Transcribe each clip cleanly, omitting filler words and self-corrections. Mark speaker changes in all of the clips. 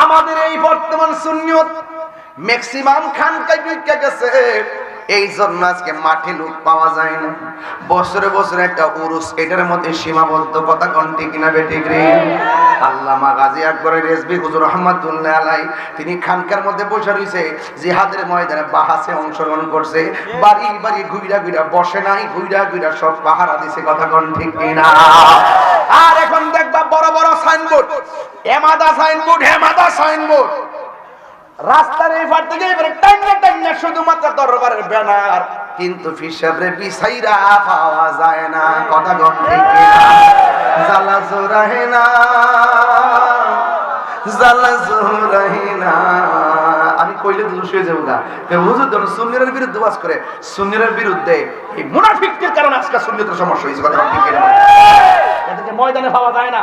Speaker 1: আমাদের এই বর্তমান সুন্নিয়ত ম্যাক্সিমাম খানকায় ঢুকে গেছে, এই জন্য আজকে মাঠে লোক পাওয়া যায় না। বছরে বছরে একটা উরুস, এটার মধ্যে সীমাবদ্ধ। কথা কোন ঠিক না বেঠিক রে? আল্লামা গাজী আকবর রেজভী হুজুর রহমাতুল্লাহ আলাইহি তিনি খানকার মধ্যে বসে রইছে, জিহাদের ময়দানে বাহাসে অংশগ্রহণ করছে, বাড়ি বাড়ি ঘুইরা ঘুইরা বসে নাই, ঘুইরা ঘুইরা সব পাহারা দিছে। কথা কোন ঠিক কিনা? আর এখন দেখবা বড় বড় সাইনবোর্ড, হেমাদা সাইনবোর্ড, হেমাদা সাইনবোর্ড, রাস্তার এই পার থেকে এবারে টাইনা টাইনা শুধুমাত্র দরবারের ব্যানার, কিন্তু হিসাবে বিছাইরা পাওয়া যায় না। কথা কোন ঠিক কিনা? জালা জোরাহিনা, জালা জোরাহিনা। আমি কইলে দুষ হয়ে যাবো গা। হুজুর যখন সুন্নিদের বিরুদ্ধে ওয়াজ করে, সুন্নিদের বিরুদ্ধে এই মুনাফিকদের কারণে আজকে সুন্নিদের সমস্যা হয়েছে। কথা ঠিক কিনা? এদেরকে ময়দানে পাওয়া যায় না,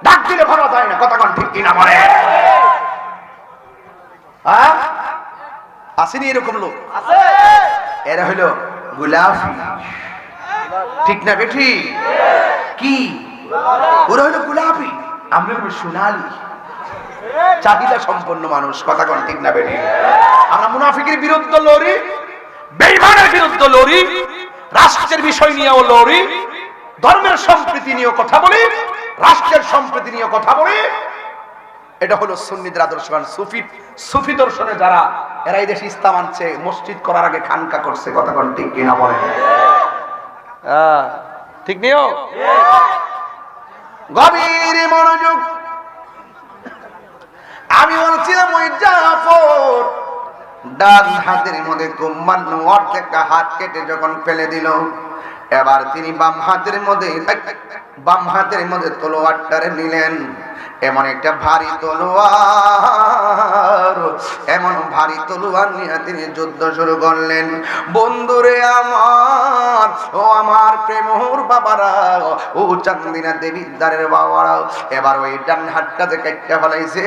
Speaker 1: ডাক দিলে পাওয়া যায় না। কথা কোন ঠিক কিনা? বলে আসেনি এরকম লোক? এরা হইল গোলাপি, ঠিক না বেঠি? কি ওরা হইল গোলাপি, আমরা হইল সোনালি, চাহিদা সম্পন্ন মানুষ। কথা কোন ঠিক না বেঠি? আমরা মুনাফিকের বিরুদ্ধে লড়ি, বেঈমানের বিরুদ্ধে লড়ি, রাষ্ট্রের বিষয় নিয়েও লড়ি, ধর্মের সম্প্রীতি নিয়ে কথা বলি, রাষ্ট্রের সম্প্রীতি নিয়ে কথা বলি। এটা হলো সুন্নিদের আদর্শবান সুফি দর্শনে যারা, এরা এই দেশে ইসলাম আনছে, মসজিদ করার আগে খানকা করছে। কথা কোন ঠিক কিনা? বলেন ঠিক নিও। গভীর মনোযোগ। আমি বলছিলাম ওই জাফর ডান হাতের মধ্যে কুম্মান্ন অর্ধেকটা হাত কেটে যখন ফেলে দিল, এবার তিনি বাম হাতের মধ্যে তলোয়ারটারে নিলেন। এমন একটা ভারী তলোয়ার, এমন ভারী তলোয়ার নিয়ে তিনি যুদ্ধ শুরু করলেন। বন্ধুরে আমার, ও আমার প্রেমর বাবারা, ও চান্দিনা দেবীর দ্বারের বাবারা, এবার ওই ডান হাতটাতে কেটে ফেলাইছে,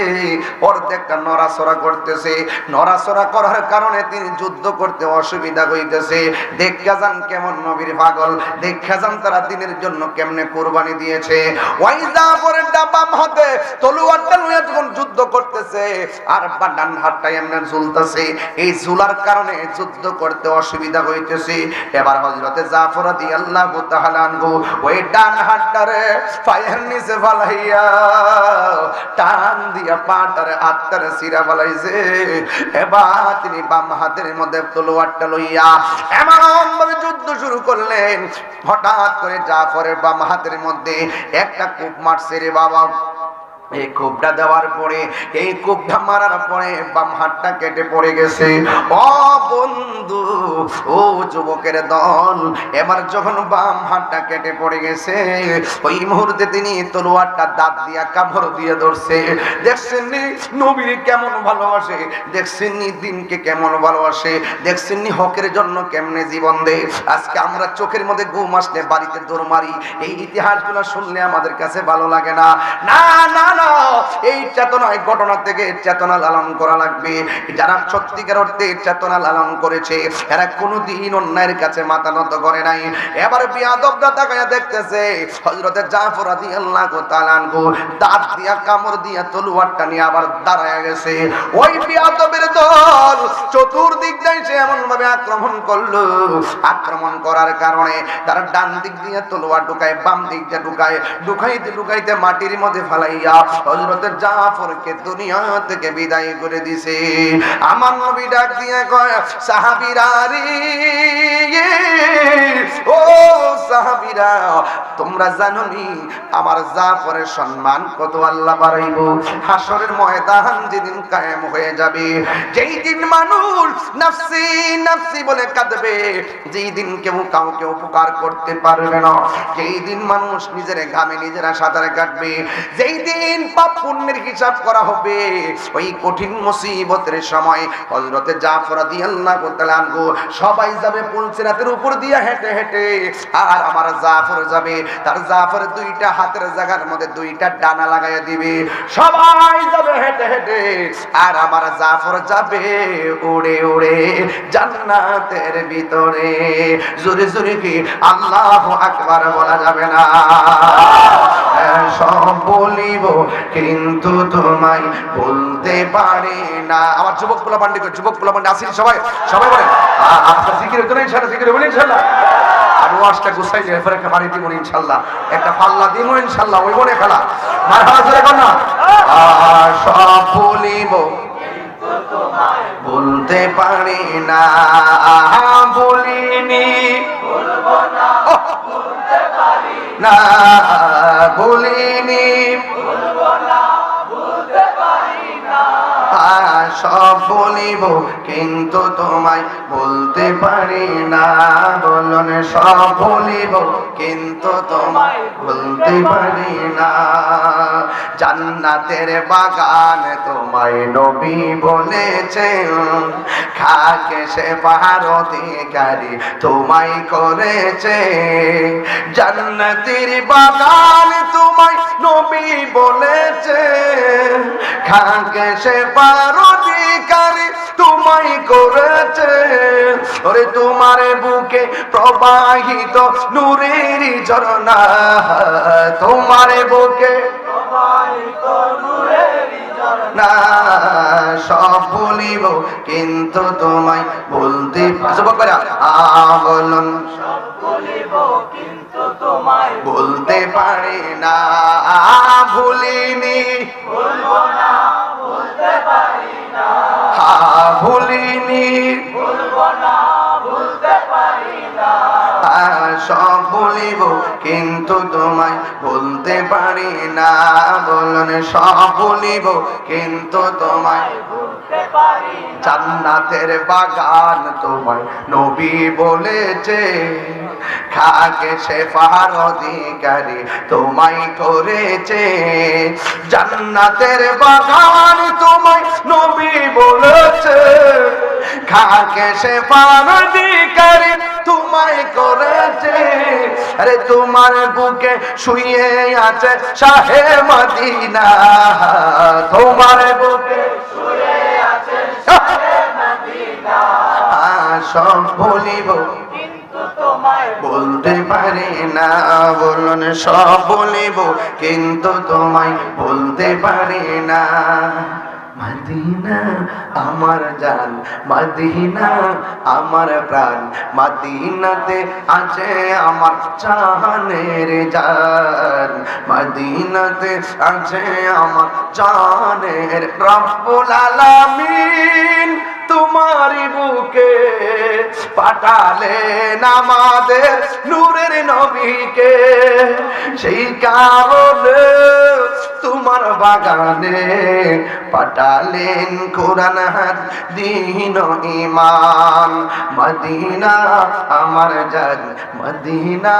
Speaker 1: অর্ধেকটা নড়াচড়া করতেছে। নড়াচড়া করার কারণে তিনি যুদ্ধ করতে অসুবিধা হইতেছে। দেখা যান কেমন নবীর পাগল, দেখা যান তারা দিনের জন্য কেমনে কুরবানি দিয়েছে। ওই জাফরের বাম হাতে তলোয়ারটা নিয়ে যখন যুদ্ধ করতেছে, আর ডান হাতটা এমনি ঝুলতেছে, এই ঝুলার কারণে যুদ্ধ করতে অসুবিধা হইতেছে। এবার হযরতে জাফর রাদিয়াল্লাহু তাআলা আনহু ওই ডান হাতটারে পায়ের নিচে ফালাইয়া টান দিয়া পাটারে হাতটারে ছিঁড়া ফেলাইছে। এবার তিনি বাম হাতের মধ্যে তলোয়ারটা লইয়া এমন ভাবে যুদ্ধ শুরু করলেন। হঠাৎ করে জাফরের বাম হাতের মধ্যে একটা কূপ মারছে রে বাবা। এই কূপটা দেওয়ার পরে, এই কূপটা মারার পরে বাম হাতটা কেটে পড়ে গেছে। ও বন্ধু, ও যুবকের দল, এবার যখন বাম হাতটা কেটে পড়ে গেছে, ওই মুহূর্তে তিনি তলোয়ারটা দাঁত দিয়া কামড় দিয়ে ধরছে। দেখছেন নি নবীর কেমন ভালোবাসে, দেখছেন নি দিনকে কেমন ভালোবাসে, দেখছেন নি হকের জন্য কেমনে জীবন দেয়। আজকে আমরা চোখের মধ্যে ঘুম আসলে বাড়িতে দৌড় মারি, এই ইতিহাসগুলো শুনলে আমাদের কাছে ভালো লাগে না। না না না, এই চেতনায় ঘটনা থেকে চেতনা লালন করা লাগবে। যারা সত্যিকার অর্থে চেতনা লালন করেছে, এরা কোনোদিন অন্যায়ের কাছে মাথা নত করে নাই। এবার বিয়াদবরা তাকায়া দেখতেছে হযরতে জাফর রাদিয়াল্লাহু তাআলা আনহু দাঁত দিয়া কামড় দিয়া তলোয়ারটা নিয়ে আবার দাঁড়ায়া গেছে। ওই বিয়াদবের দল চতুর্দিক দিয়ে সে এমন ভাবে আক্রমণ করলো, আক্রমণ করার কারণে তারা ডান দিক দিয়ে তলোয়ার ঢুকায়, বাম দিক দিয়ে ঢুকাইতে ঢুকাইতে মাটির মধ্যে ফালাইয়া হযরতে জাফরকে দুনিয়া থেকে বিদায় করে দিছে। আমার নবী ডাক দিয়ে কয়, সাহাবীরা রে, ও সাহাবীরা, তোমরা জানো নি আমার জাফরের সম্মান কত আল্লাহ বাড়াইবো। হাসরের ময়দান যেদিন কায়েম হয়ে যাবে, যেই দিন মানুষ নাফসি নাফসি বলে কাঁদবে, যেই দিন কেউ কাউকে উপকার করতে পারবে না, যেই দিন মানুষ নিজের ঘামে নিজেরা সাঁতারে কাটবে, যেই দিন পাপ পুণ্যের হিসাব করা হবে, ওই কঠিন মুসিবতের সময় হযরতে জাফর রাদিয়াল্লাহু তাআলা আনহু সবাই যাবে পুলসিরাতের উপর দিয়ে হেঁটে হেঁটে, আর আমার জাফর যাবে তার জাফরের দুইটা হাতের জায়গার মধ্যে দুইটা ডানা লাগাইয়া দিবে। সবাই যাবে হেঁটে হেঁটে, আর আমার জাফর যাবে উড়ে উড়ে জান্নাতের ভিতরে। জোরে জোরে কি আল্লাহু আকবার বলা যাবে না? সব বলিব কিন্তু তোমায় বলতে পারি না। আমার যুবক পোলা পান্ডি আসিল সবাই সবাই বলেন আপনার জিকির হতো না ইনশাল্লাহ, জিকির হবেন ইনশাল্লাহ। আর ওয়াজটা গুছাই যায় এরপর একটা বাড়ি দিব ইনশাল্লাহ, একটা পাল্লা দিব ইনশাল্লাহ, ওই মনে খেলা মার হাওয়া ধরে কর না। সব বলিব বলতে পারি না, বলিনি না, বলিনি সব বলিব কিন্তু তোমায় বলতে পারি না। বলুন সব বলিব কিন্তু তোমায় বলতে পারি না। জান্নাতের বাগান তোমায় নবী বলেছে, খাকে সে পাহাড় অধিকারী তোমায় করেছে। জান্নাতের বাগান তোমায় নবী বলেছে, খাকে সে পাহাড় অধিকারী তোমায় করেছে। ওরে তোমার বুকে প্রবাহিত নূরের ঝরনা, তোমার বুকে প্রবাহিত নূরের ঝরনা। সব বলিব কিন্তু তোমায় বলতে বলুন সব বলিব কিন্তু তোমায় বলতে পারি না। ভুলিনি বলবো না বলতে পারি না, ভুলিনি বলবো না বলতে পারি না। সব বলিব কিন্তু তোমায় বলতে পারি না। বলুন সব বলিব কিন্তু তোমায় বলতে পারি না। জান্নাতের বাগান তোমায় নবী বলেছে, খাকে সে পাহাড় অধিকারী তোমায় করেছে। জান্নাতের বাগান তোমায় নবী বলেছে, খাকে সে পাহাড় অধিকারী তোমায় করেছে। আরে তোমার বুকে শুয়ে আছে শাহে মদিনা, তোমার বুকে শুয়ে আছে শাহে মদিনা। সব বলিব কিন্তু তোমায় বলতে পারি না। বলুন সব বলিব কিন্তু তোমায় বলতে পারি না। মদিনা আমার জান, মদিনা আমার প্রাণ, মদিনাতে আছে আমার জানের জান, মদিনাতে আছে আমার জানের। রব্বুল আলামিন তোমারি বুকে পাঠালেন আমাদের নূরের নবীকে, সেই কারণে তোমার বাগানে পাঠালেন কোরআন হাদিস ঈমান। মদিনা আমার জান, মদিনা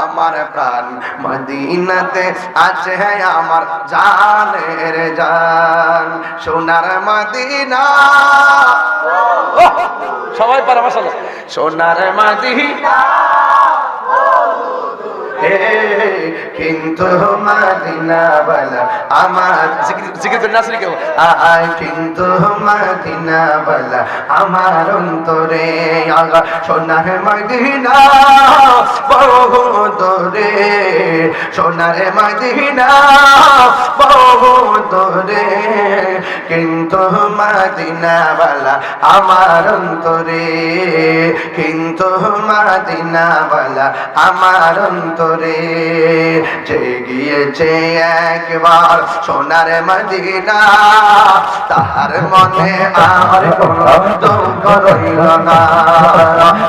Speaker 1: আমার প্রাণ, মদিনাতে আছে আমার জানের জান। সোনার মদিনা সবাই পারে মাশাআল্লাহ। সোনার মদিনা কিন্তু মদিনা বলা আমার জিকির করে নাচলে কেউ আয়, কিন্তু মদিনা বলা আমার অন্তরে। সোনার মদিনা বহু দূরে, সোনার মদিনা বহু দূরে, কিন্তু মদিনা বলা আমার অন্তরে, কিন্তু মদিনা বলা আমার অন্তরে। যে গিয়েছে একবার সোনার মদিনা, তাহার মনে আর কোনো দুঃখ রইল না।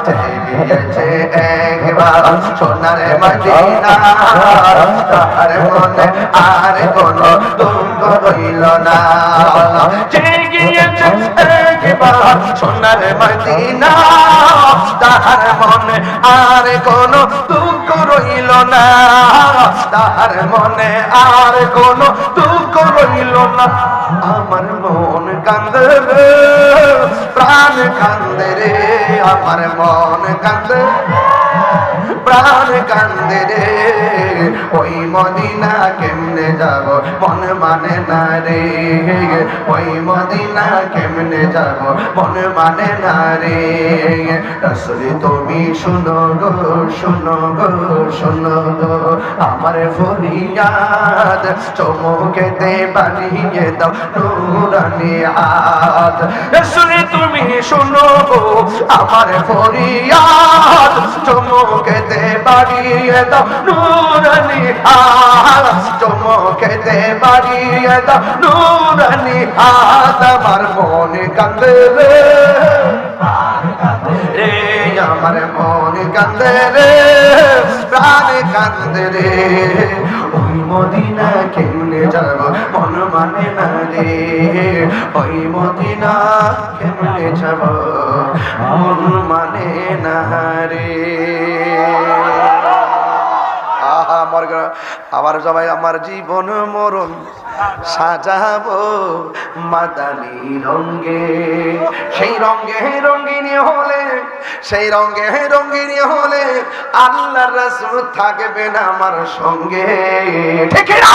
Speaker 1: যে গিয়েছে একবার সোনার মদিনা, তাহার মনে আর কোনো দুঃখ রইল না। যে গিয়েছে একবার সোনার মদিনা, তাহার মনে আর কোনো দুঃখ রইল না, তাহার মনে আর কোনো দুঃখ রইল না। আমার মন কান্দে রে, প্রাণ কান্দে রে, আমার মন কান্দে প্রাণ কান্দে রে, ওই মদিনা কেমনে যাব মন মানে না রে, ওই মদিনা কেমনে যাব মন মানে না রে। রাসূল তুমি শুনো গো, শুনো গো, শুনো গো আমার ফরিয়াদ, চমকেতে বানিয়ে দাও নূরানি হাত। রাসূল তুমি শুনো গো আমার ফরিয়াদ, চমকেতে বাড়িয়ে দাও নূরানি হাত, চমকেতে বাড়িয়ে দাও নূরানি হাত। আমার মন কান্দে রে, রে আমার মন কান্দে রে, প্রাণ কান্দে রে, ওই মদিনা কেমনে যাব মন মানে না রে, ওই মদিনা কেমনে যাব মন মানে না রে। আহা মর গেল আবার সবাই আমার জীবন মরণ সাজাবো মাদানী রঙে, সেই রঙে রঙিনী হলে, সেই রঙে রঙিনী হলে আল্লাহর রাসূল থাকবেন আমার সঙ্গে, ঠিক না?